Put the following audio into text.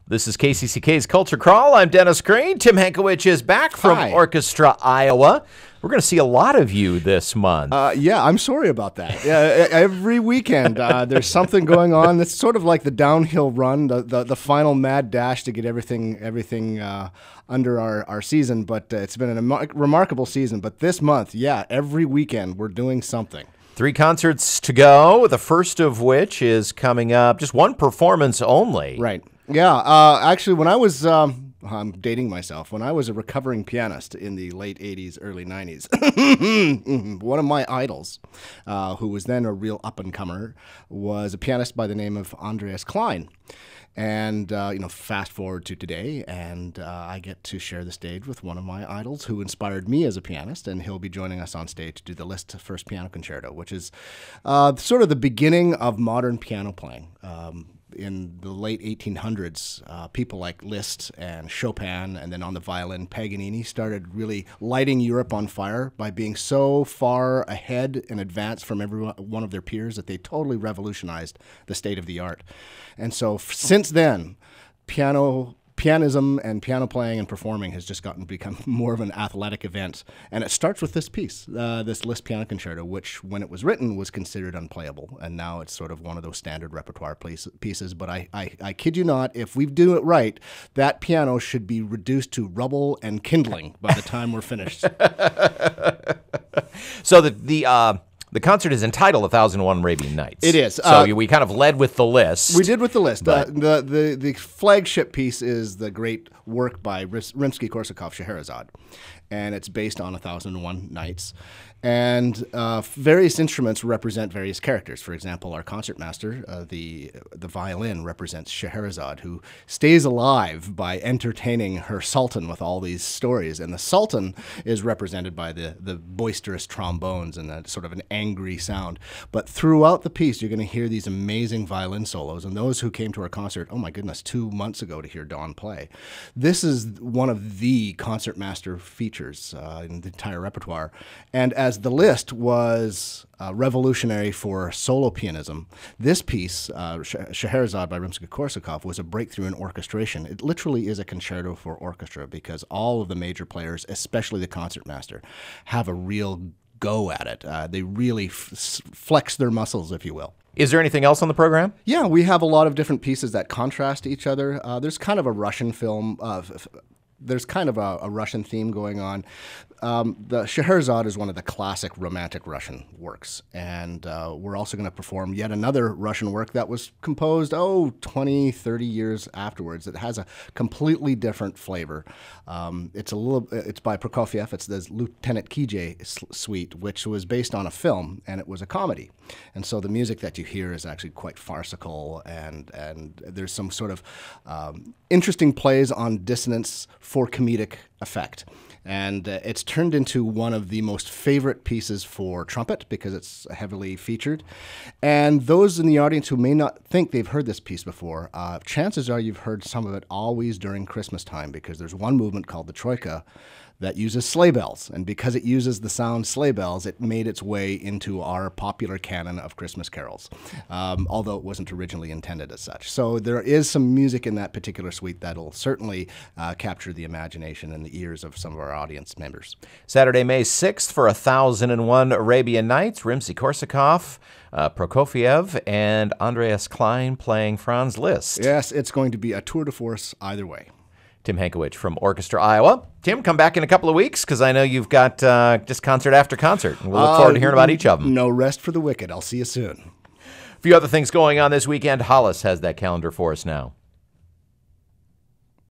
This is KCCK's Culture Crawl. I'm Dennis Crane. Tim Hankewich is back from Orchestra Iowa. We're going to see a lot of you this month. Yeah, I'm sorry about that. Every weekend there's something going on. It's sort of like the downhill run, the final mad dash to get everything under our season. But it's been a remarkable season. But this month, yeah, every weekend we're doing something. 3 concerts to go, the first of which is coming up. Just one performance only. Right. Yeah. Actually, when I was... I'm dating myself. When I was a recovering pianist in the late 80s, early 90s, one of my idols, who was then a real up-and-comer, was a pianist by the name of Andreas Klein. And, fast forward to today, and I get to share the stage with one of my idols who inspired me as a pianist, and he'll be joining us on stage to do the Liszt First Piano Concerto, which is sort of the beginning of modern piano playing. In the late 1800s, people like Liszt and Chopin, and then on the violin, Paganini, started really lighting Europe on fire by being so far ahead and advanced from every one of their peers that they totally revolutionized the state of the art. And so since then, pianism and piano playing and performing has just become more of an athletic event. And it starts with this piece, this Liszt Piano Concerto, which when it was written was considered unplayable. And now it's sort of one of those standard repertoire pieces. But I kid you not, if we do it right, that piano should be reduced to Rubble and Kindling by the time we're finished. So the concert is entitled 1001 Arabian Nights. It is. So we kind of led with the list. We did with the list. The flagship piece is the great work by Rimsk-Korsakob, Schererazade. And it's based on 1001 Nights. And various instruments represent various characters. For example, our concertmaster, the violin, represents Scheherazade, who stays alive by entertaining her sultan with all these stories. And the sultan is represented by the boisterous trombones and that sort of an angry sound. But throughout the piece, you're going to hear these amazing violin solos. And those who came to our concert, oh my goodness, 2 months ago to hear Dawn play. This is one of the concertmaster features in the entire repertoire. And as the Liszt was revolutionary for solo pianism, this piece, Scheherazade by Rimsk-Korsakob, was a breakthrough in orchestration. It literally is a concerto for orchestra because all of the major players, especially the concertmaster, have a real go at it. They really flex their muscles, if you will. Is there anything else on the program? Yeah, we have a lot of different pieces that contrast each other. There's kind of a Russian film there's kind of a Russian theme going on. The Scheherazade is one of the classic romantic Russian works. And we're also going to perform yet another Russian work that was composed, 20, 30 years afterwards. It has a completely different flavor. It's by Prokofiev. It's the Lieutenant Kije Suite, which was based on a film, and it was a comedy. And so the music that you hear is actually quite farcical, and there's some sort of interesting plays on dissonance for comedic effect. And it's turned into one of the most favorite pieces for trumpet because it's heavily featured. And those in the audience who may not think they've heard this piece before, chances are you've heard some of it always during Christmas time because there's one movement called the Troika that uses sleigh bells. And because it uses the sound sleigh bells, it made its way into our popular canon of Christmas carols, although it wasn't originally intended as such. So there is some music in that particular suite that'll certainly capture the imagination and the ears of some of our audience members. Saturday, May 6th for 1001 Arabian Nights, Rimsk-Korsakob, Prokofiev, and Andreas Klein playing Franz Liszt. Yes, it's going to be a tour de force either way. Tim Hankewich from Orchestra Iowa. Tim, come back in a couple of weeks because I know you've got just concert after concert. And we'll look forward to hearing about each of them. No rest for the wicked. I'll see you soon. A few other things going on this weekend. Hollis has that calendar for us now.